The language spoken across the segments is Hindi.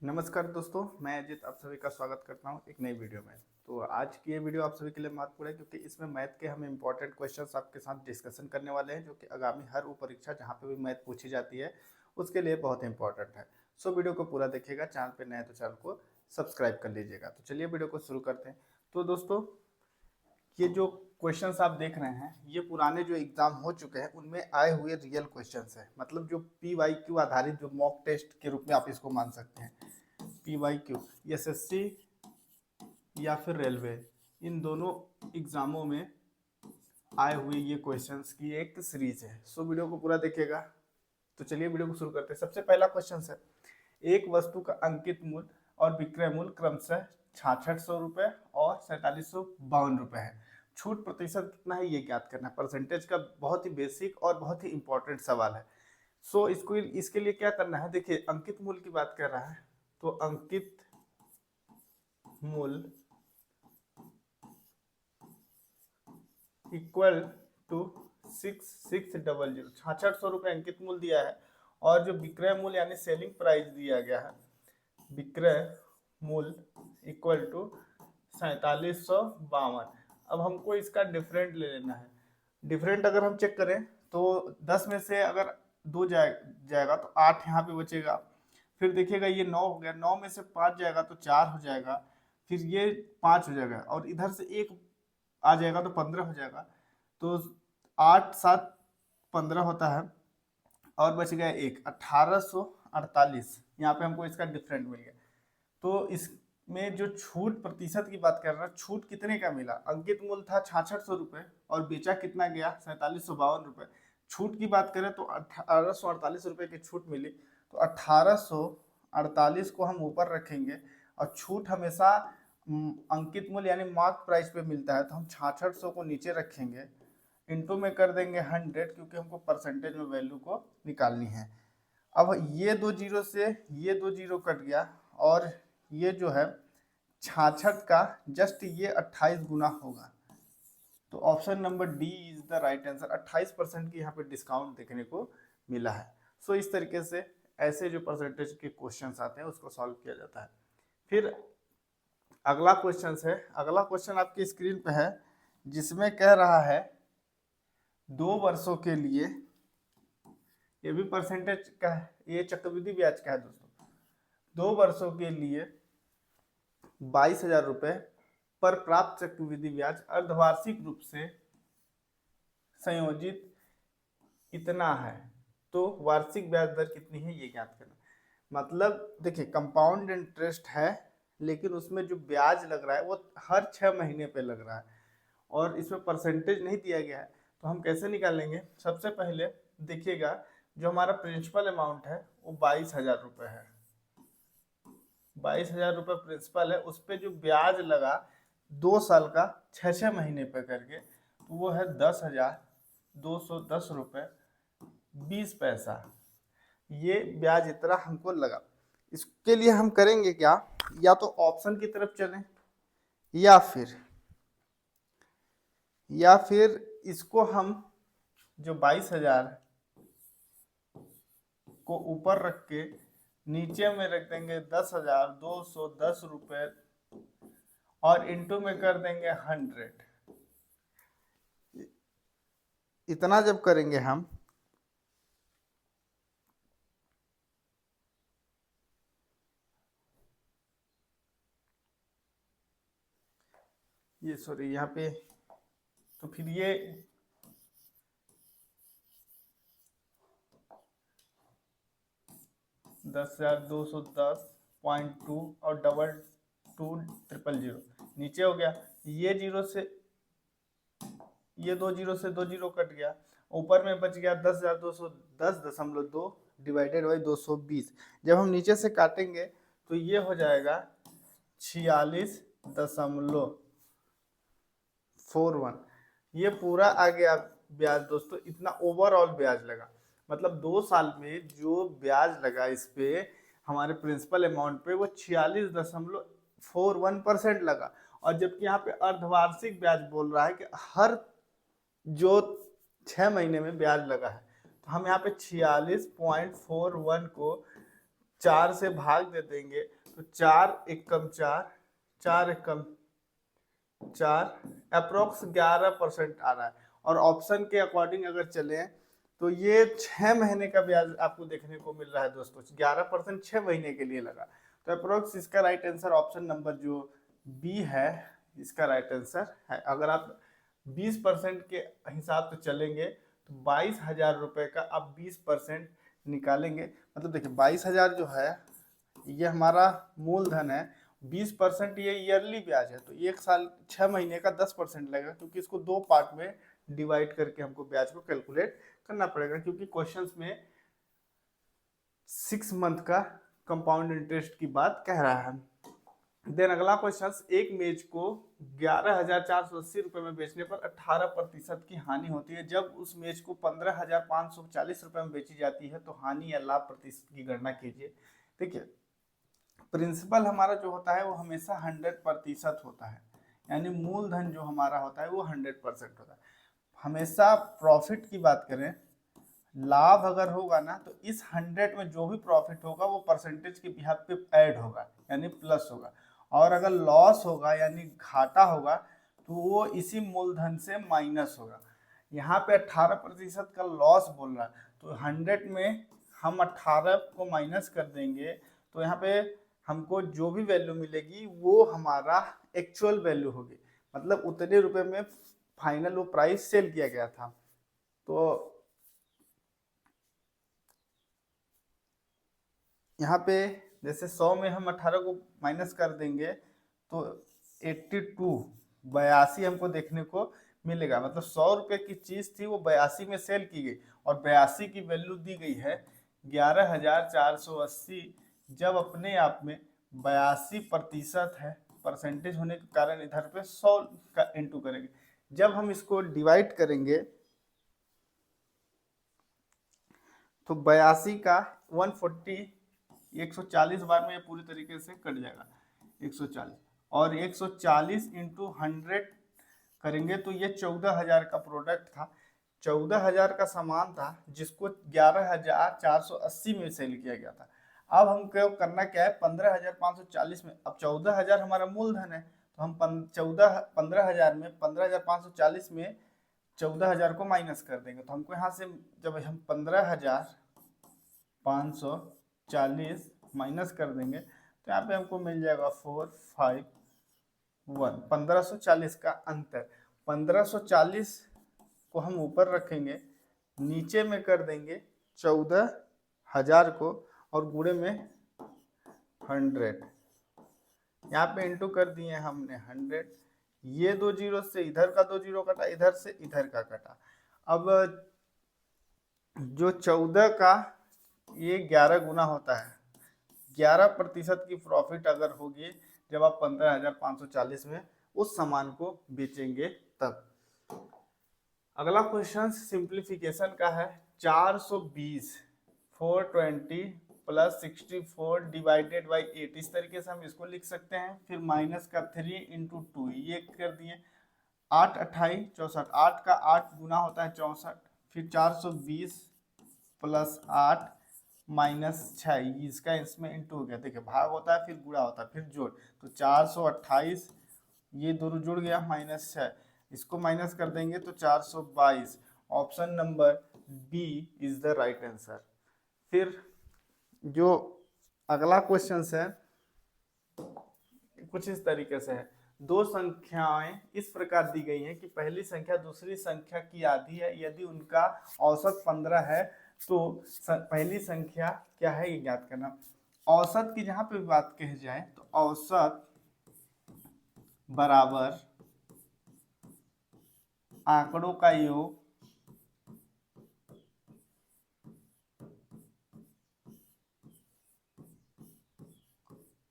नमस्कार दोस्तों, मैं अजित आप सभी का स्वागत करता हूं एक नई वीडियो में। तो आज की ये वीडियो आप सभी के लिए महत्वपूर्ण है क्योंकि इसमें मैथ के हम इंपॉर्टेंट क्वेश्चंस आपके साथ डिस्कशन करने वाले हैं जो कि आगामी हर उप परीक्षा जहां पे भी मैथ पूछी जाती है उसके लिए बहुत इंपॉर्टेंट है। सो वीडियो को पूरा देखिएगा, चैनल पर नए हैं तो चैनल को सब्सक्राइब कर लीजिएगा। तो चलिए वीडियो को शुरू करते हैं। तो दोस्तों, ये जो क्वेश्चंस आप देख रहे हैं ये पुराने जो एग्जाम हो चुके हैं उनमें आए हुए रियल क्वेश्चंस हैं, मतलब जो PYQ आधारित जो मॉक टेस्ट के रूप में आप इसको मान सकते हैं। PYQ SSC या फिर रेलवे, इन दोनों एग्जामों में आए हुए ये क्वेश्चंस की एक सीरीज है। सो वीडियो को पूरा देखिएगा। तो चलिए वीडियो को शुरू करते हैं। सबसे पहला क्वेश्चन है, एक वस्तु का अंकित मूल्य और विक्रय मूल्य क्रमशः 6600 रुपये और 4752 रुपये है। छूट प्रतिशत कितना है ये ज्ञात करना है। परसेंटेज का बहुत ही बेसिक और बहुत ही इंपॉर्टेंट सवाल है। सो इसको इसके लिए क्या करना है, देखिए अंकित मूल्य की बात कर रहा है तो अंकित मूल्य इक्वल टू 6600, 6600 रुपये अंकित मूल्य दिया है और जो विक्रय मूल्य यानी सेलिंग प्राइस दिया गया है, विक्रय मूल्य इक्वल टू 4752। अब हमको इसका डिफरेंट ले लेना है। डिफरेंट अगर हम चेक करें तो 10 में से अगर 2 जाएगा तो 8 यहाँ पे बचेगा। फिर देखिएगा ये 9 हो गया, 9 में से 5 जाएगा तो 4 हो जाएगा, फिर ये 5 हो जाएगा और इधर से 1 आ जाएगा तो 15 हो जाएगा। तो 8 7 15 होता है और बच गया 1, 1848। यहाँ पे हमको इसका डिफरेंट मिल गया। तो इसमें जो छूट प्रतिशत की बात कर रहा है, छूट कितने का मिला, अंकित मूल्य था 6600 रुपये और बेचा कितना गया 4752 रुपये। छूट की बात करें तो 1848 रुपये की छूट मिली, तो 1848 को हम ऊपर रखेंगे और छूट हमेशा अंकित मूल्य यानी मार्क प्राइस पे मिलता है, तो हम 6600 को नीचे रखेंगे, इंटू में कर देंगे 100 क्योंकि हमको परसेंटेज में वैल्यू को निकालनी है। अब ये 2 जीरो से ये 2 जीरो कट गया और ये जो है 66 का जस्ट ये 28 गुना होगा। तो option number D is the right answer. 28% की यहाँ पे डिस्काउंट देखने को मिला है। सो इस तरीके से ऐसे जो परसेंटेज के क्वेश्चंस आते हैं उसको सॉल्व किया जाता है। फिर अगला क्वेश्चन है, अगला क्वेश्चन आपकी स्क्रीन पे है जिसमें कह रहा है 2 वर्षों के लिए, ये भी परसेंटेज का है, ये चक्रवृद्धि ब्याज का है दोस्तों। 2 वर्षों के लिए 22,000 रुपये पर प्राप्त चक्रवृद्धि ब्याज अर्धवार्षिक रूप से संयोजित इतना है, तो वार्षिक ब्याज दर कितनी है ये ज्ञात करना। मतलब देखिए कंपाउंड इंटरेस्ट है लेकिन उसमें जो ब्याज लग रहा है वो हर 6 महीने पे लग रहा है और इसमें परसेंटेज नहीं दिया गया है। तो हम कैसे निकालेंगे, सबसे पहले देखिएगा जो हमारा प्रिंसिपल अमाउंट है वो 22,000 रुपये है। 22,000 रुपये प्रिंसिपल है, उस पर जो ब्याज लगा 2 साल का 6 महीने पे करके, तो वो है 10,210 रुपये 20 पैसा। ये ब्याज इतना हमको लगा। इसके लिए हम करेंगे क्या, या तो ऑप्शन की तरफ चलें या फिर इसको हम जो 22,000 को ऊपर रख के नीचे में रख देंगे 10,210 रुपये और इंटू में कर देंगे 100। इतना जब करेंगे हम ये सॉरी यहाँ पे, तो फिर ये $10,210.2 और 22,000 नीचे हो गया। ये जीरो से ये 2 जीरो से 2 जीरो कट गया, ऊपर में बच गया 10,210.2 डिवाइडेड बाई 220। जब हम नीचे से काटेंगे तो ये हो जाएगा 46.41। ये पूरा आ गया ब्याज दोस्तों, इतना ओवरऑल ब्याज लगा। मतलब 2 साल में जो ब्याज लगा इस पे हमारे प्रिंसिपल अमाउंट पे वो 46.41% लगा। और जबकि यहाँ पे अर्धवार्षिक ब्याज बोल रहा है कि हर जो 6 महीने में ब्याज लगा है, तो हम यहाँ पे 46.41 को 4 से भाग दे देंगे तो 4 एकम 4, 4 एकम 4, अप्रोक्स 11% आ रहा है। और ऑप्शन के अकॉर्डिंग अगर चले तो ये 6 महीने का ब्याज आपको देखने को मिल रहा है दोस्तों, 11% 6 महीने के लिए लगा। तो अप्रोक्स इसका राइट आंसर ऑप्शन नंबर जो बी है इसका राइट आंसर है। अगर आप 20% के हिसाब से चलेंगे तो 22,000 रुपए का आप 20% निकालेंगे, मतलब देखिए 22,000 जो है ये हमारा मूलधन है, 20% ये ईयरली ब्याज है, तो एक साल 6 महीने का 10% लगेगा, क्योंकि इसको 2 पार्ट में डिवाइड करके हमको ब्याज को कैलकुलेट करना पड़ेगा, क्योंकि क्वेश्चंस में 6 मंथ का कंपाउंड इंटरेस्ट की बात कह रहा है। देन अगला क्वेश्चन, एक मेज को 11,480 रुपए में बेचने पर 18% की हानि होती है, जब उस मेज को 15,540 रुपए में बेची जाती है तो हानि या लाभ प्रतिशत की गणना कीजिए। देखिए प्रिंसिपल हमारा जो होता है वो हमेशा 100% होता है, यानी मूलधन जो हमारा होता है वो 100% होता है। हमेशा प्रॉफिट की बात करें, लाभ अगर होगा ना तो इस 100 में जो भी प्रॉफिट होगा वो परसेंटेज के बिहाफ पे ऐड होगा, यानी प्लस होगा। और अगर लॉस होगा यानी घाटा होगा तो वो इसी मूलधन से माइनस होगा। यहाँ पे 18% का लॉस बोल रहा है, तो 100 में हम 18 को माइनस कर देंगे तो यहाँ पे हमको जो भी वैल्यू मिलेगी वो हमारा एक्चुअल वैल्यू होगी, मतलब उतने रुपए में फाइनल वो प्राइस सेल किया गया था। तो यहाँ पे जैसे 100 में हम 18 को माइनस कर देंगे तो 82 हमको देखने को मिलेगा, मतलब 100 रुपए की चीज थी वो 82 में सेल की गई, और 82 की वैल्यू दी गई है 11,480, जब अपने आप में 82% है, परसेंटेज होने के कारण इधर पे 100 का इंटू करेंगे। जब हम इसको डिवाइड करेंगे तो 82 का 140 140 बार में ये पूरी तरीके से कट जाएगा 140, और 140 इंटू 100 करेंगे तो ये 14,000 का प्रोडक्ट था, 14,000 का सामान था जिसको 11,480 में सेल किया गया था। अब हमको करना क्या है, 15,540 में, अब 14,000 हमारा मूलधन है तो हम 15,000 में 15,540 में 14,000 को माइनस कर देंगे, तो हमको यहाँ से जब हम 15,540 माइनस कर देंगे तो यहाँ पे हमको मिल जाएगा 451, 1540 का अंतर। 1540 को हम ऊपर रखेंगे, नीचे में कर देंगे 14,000 को और गुणे में 100, यहाँ पे इंटू कर दिए हमने 100, ये 2 जीरो से इधर का 2 जीरो कटा, इधर से इधर का कटा। अब जो 14 का ये 11 गुना होता है, 11% की प्रॉफिट अगर होगी जब आप 15,540 में उस सामान को बेचेंगे तब। अगला क्वेश्चन सिंप्लीफिकेशन का है, 420 420 प्लस 64 डिवाइडेड बाई 8, इस तरीके से हम इसको लिख सकते हैं। फिर माइनस का 3 इंटू 2 ये कर दिए, 8 28 64, 8 का 8 गुना होता है 64, फिर 420 प्लस 8 माइनस 6, इसका इसमें इंटू हो गया, देखिए भाग होता है फिर गुणा होता है फिर जोड़, तो 428 ये दोनों जुड़ गया माइनस 6, इसको माइनस कर देंगे तो 422। Option number B is the right answer. फिर जो अगला क्वेश्चन है कुछ इस तरीके से है, दो संख्याएं इस प्रकार दी गई हैं कि पहली संख्या दूसरी संख्या की आधी है, यदि उनका औसत 15 है तो पहली संख्या क्या है ये ज्ञात करना। औसत की जहां पे बात कही जाए तो औसत बराबर आंकड़ों का योग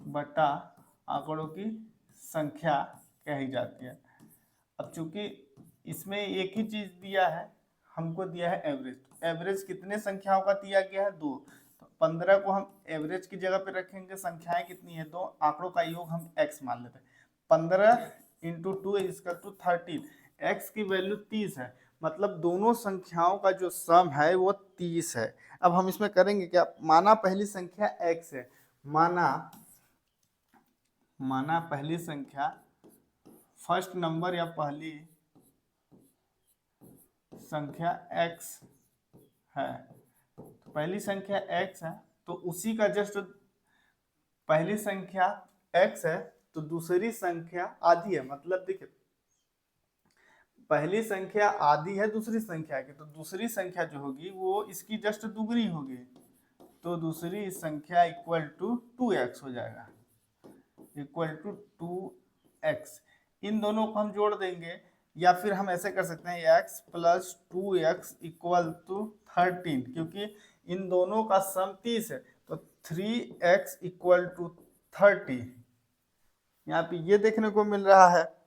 बटा आंकड़ों की संख्या कही जाती है। अब चूंकि इसमें एक ही चीज दिया है, हमको दिया है एवरेज, एवरेज कितने संख्याओं का दिया गया है 2, तो 15 को हम एवरेज की जगह पे रखेंगे, संख्याएं कितनी है 2, आंकड़ों का योग हम x मान लेते हैं, 15 into 2 is equal to 13, x की वैल्यू 30 है, मतलब दोनों संख्याओं का जो सम है वो 30 है। अब हम इसमें करेंगे क्या, माना पहली संख्या x है, माना पहली संख्या फर्स्ट नंबर या पहली संख्या x है, तो पहली संख्या x है तो उसी का जस्ट पहली संख्या x है तो दूसरी संख्या आधी है, मतलब देखिए पहली संख्या आधी है दूसरी संख्या की, तो दूसरी संख्या जो होगी वो इसकी जस्ट दुगनी होगी, तो दूसरी संख्या इक्वल टू 2x हो जाएगा, इक्वल टू 2x। इन दोनों को हम जोड़ देंगे, या फिर हम ऐसे कर सकते हैं x plus 2x equal to 13, क्योंकि इन दोनों का सम 30 है, तो 3x इक्वल टू 30 यहाँ पे ये देखने को मिल रहा है।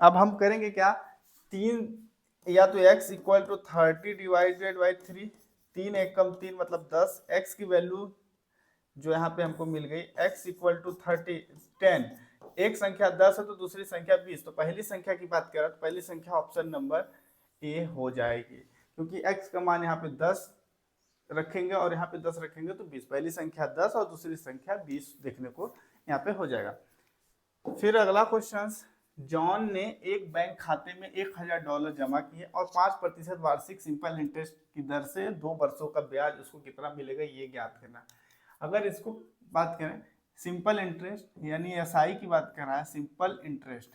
अब हम करेंगे क्या, तीन या तो x equal to 30 divided by 3, 3 एक कम 3 मतलब 10, x की वैल्यू जो यहाँ पे हमको मिल गई x इक्वल टू 10, एक संख्या 10 है तो दूसरी संख्या 20, तो पहली संख्या की बात करें तो पहली संख्या ऑप्शन नंबर ए हो जाएगी, क्योंकि x का मान यहाँ पे 10 रखेंगे और यहाँ पे 10 रखेंगे तो 20, पहली संख्या 10 और दूसरी संख्या 20 देखने को यहाँ पे हो जाएगा। फिर अगला क्वेश्चन, जॉन ने एक बैंक खाते में $1000 जमा किए और 5% वार्षिक सिंपल इंटरेस्ट की दर से 2 वर्षों का ब्याज उसको कितना मिलेगा ये ज्ञात करना। अगर इसको बात करें सिंपल इंटरेस्ट यानी एसआई की बात कर रहा है, सिंपल इंटरेस्ट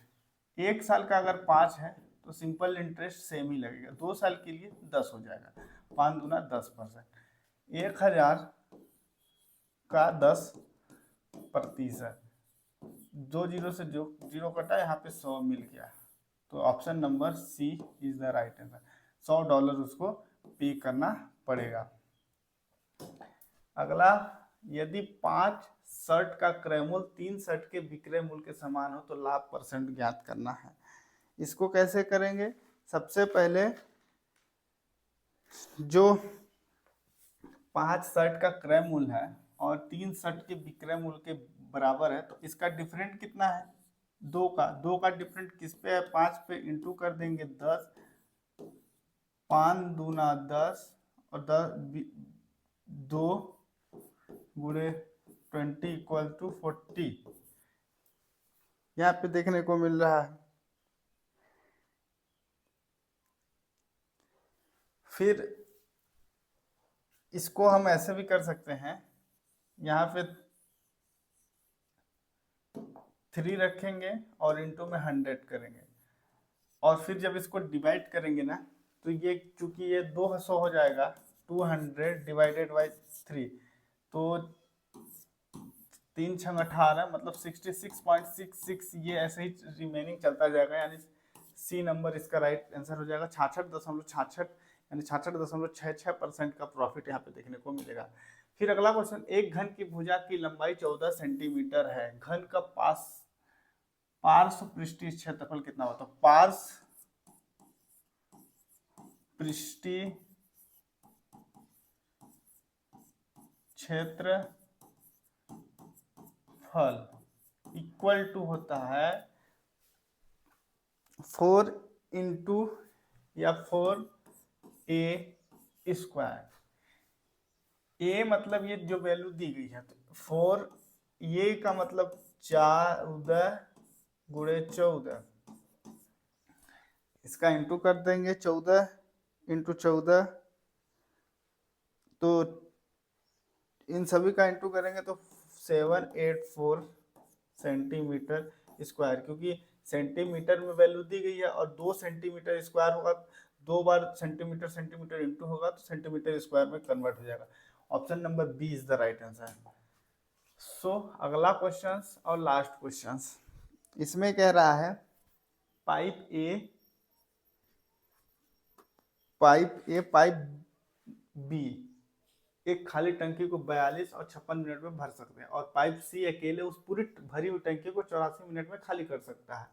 1 साल का अगर 5 है तो सिंपल इंटरेस्ट सेम ही लगेगा, 2 साल के लिए 10 हो जाएगा, 5 दूना 10%, 1000 का 10%, 2 जीरो से जो जीरो कटा यहाँ पे 100 मिल गया, तो option number C is the right answer, $100 उसको पे करना पड़ेगा। अगला, यदि 5 शर्ट का क्रय मूल्य 3 शर्ट के विक्रय मूल्य के समान हो तो लाभ परसेंट ज्ञात करना है। इसको कैसे करेंगे, सबसे पहले जो 5 शर्ट का क्रय मूल्य है और 3 शर्ट के विक्रय मूल्य के बराबर है, तो इसका डिफरेंट कितना है, 2 का डिफरेंट किस पे है, 5 पे इंटू कर देंगे 10, 5 दूना 10 और 2 गुणे 20 इक्वल टू 40 यहाँ पे देखने को मिल रहा है। फिर इसको हम ऐसे भी कर सकते हैं, यहाँ पे 3 रखेंगे और इंटू में 100 करेंगे, और फिर जब इसको डिवाइड करेंगे ना तो ये चूंकि ये 200 हो जाएगा, 200 डिवाइडेड बाई 3, तो 3 छंग 18 मतलब 66.66, ये ऐसे ही रिमेनिंग चलता जाएगा, यानी सी नंबर इसका राइट आंसर हो जाएगा। 66.66 यानी 66.66% का प्रॉफिट यहाँ पे देखने को मिलेगा। फिर अगला क्वेश्चन, एक घन की भुजा की लंबाई 14 सेंटीमीटर है, घन का पार्श्व पृष्ठीय क्षेत्रफल कितना होता है, पार्श्व पृष्ठीय क्षेत्रफल इक्वल टू होता है 4 इंटू या 4a², a मतलब ये जो वैल्यू दी गई है, तो 4 ये का मतलब 14 गुणे 14, इसका इंटू कर देंगे 14 इंटू 14, तो इन सभी का इंटू करेंगे तो 784 सेंटीमीटर स्क्वायर, क्योंकि सेंटीमीटर में वैल्यू दी गई है और 2 सेंटीमीटर स्क्वायर होगा, 2 बार सेंटीमीटर सेंटीमीटर इंटू होगा तो सेंटीमीटर स्क्वायर में कन्वर्ट हो जाएगा। Option number B is the right answer. So अगला क्वेश्चन और लास्ट क्वेश्चन, इसमें कह रहा है पाइप ए पाइप बी एक खाली टंकी को 42 और 56 मिनट में भर सकते हैं, और पाइप सी अकेले उस पूरी भरी हुई टंकी को 84 मिनट में खाली कर सकता है।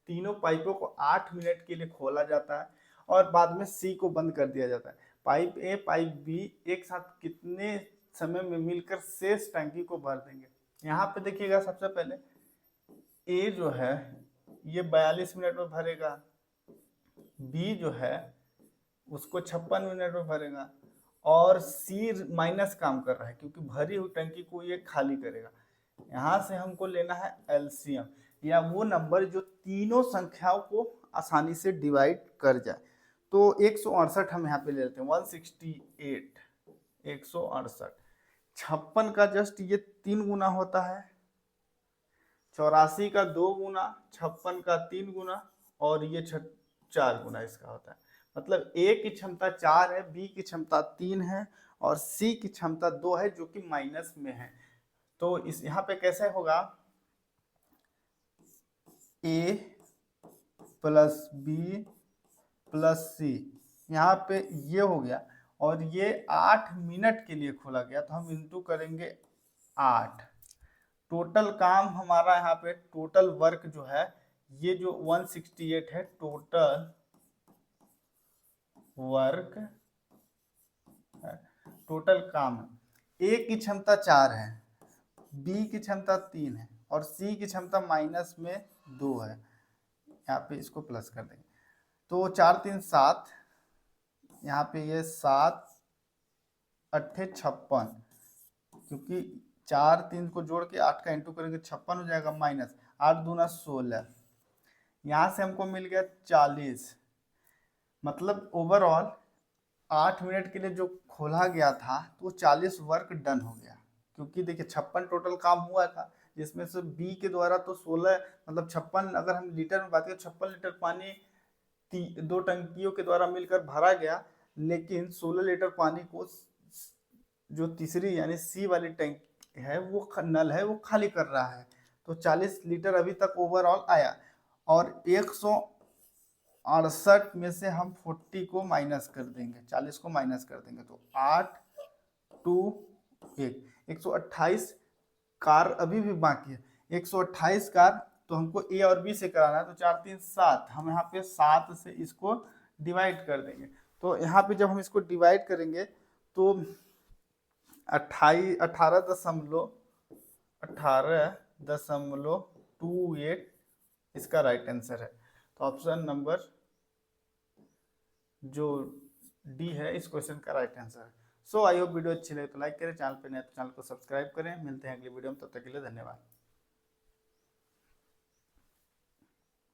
तीनों पाइपों को 8 मिनट के लिए खोला जाता है और बाद में सी को बंद कर दिया जाता है। पाइप ए पाइप बी एक साथ कितने समय में मिलकर शेष टंकी को भर देंगे। यहाँ पे देखिएगा, सबसे पहले ए जो है ये 42 मिनट में भरेगा, बी जो है उसको 56 मिनट में भरेगा, और सी माइनस काम कर रहा है क्योंकि भरी हुई टंकी को ये खाली करेगा। यहाँ से हमको लेना है एलसीएम, या वो नंबर जो तीनों संख्याओं को आसानी से डिवाइड कर जाए। तो 168 हम यहाँ पे ले लेते हैं, 168, 168। 56 का जस्ट ये 3 गुना होता है, 84 का 2 गुना, 56 का 3 गुना, और ये 4 गुना इसका होता है। मतलब ए की क्षमता 4 है, बी की क्षमता 3 है, और सी की क्षमता 2 है जो कि माइनस में है। तो इस यहाँ पे कैसे होगा, ए प्लस बी प्लस सी, यहाँ पे ये हो गया, और ये 8 मिनट के लिए खोला गया तो हम इंटू करेंगे 8। टोटल काम हमारा यहाँ पे, टोटल वर्क जो है ये जो 168 है, टोटल वर्क, टोटल काम है। ए की क्षमता 4 है, बी की क्षमता 3 है, और सी की क्षमता माइनस में 2 है। यहाँ पे इसको प्लस कर देंगे तो 4 3 7, यहाँ पे ये 7 अट्ठे 56, क्योंकि 4 3 को जोड़ के 8 का इंटू करेंगे 56 हो जाएगा, माइनस 8 दूना 16। यहाँ से हमको मिल गया 40। मतलब ओवरऑल 8 मिनट के लिए जो खोला गया था तो 40 वर्क डन हो गया, क्योंकि देखिए 56 टोटल काम हुआ था, जिसमें से बी के द्वारा तो 16, मतलब 56, अगर हम लीटर में बात करें 56 लीटर पानी 2 टंकियों के द्वारा मिलकर भरा गया, लेकिन 16 लीटर पानी को जो तीसरी यानी सी वाली टैंक है वो नल है वो खाली कर रहा है। तो 40 लीटर अभी तक ओवरऑल आया, और 168 में से हम 40 को माइनस कर देंगे, 40 को माइनस कर देंगे तो 8 2 1, 128 कार अभी भी बाकी है। 128 कार तो हमको ए और बी से कराना है, तो 4 3 7, हम यहाँ पे 7 से इसको डिवाइड कर देंगे। तो यहाँ पे जब हम इसको डिवाइड करेंगे तो 18.28 इसका राइट आंसर है। तो ऑप्शन नंबर जो डी है इस क्वेश्चन का राइट आंसर है। सो आई होप वीडियो अच्छी लगे तो लाइक करें, चैनल पे नए तो चैनल को सब्सक्राइब करें। मिलते हैं अगली वीडियो में, तब तक के लिए धन्यवाद।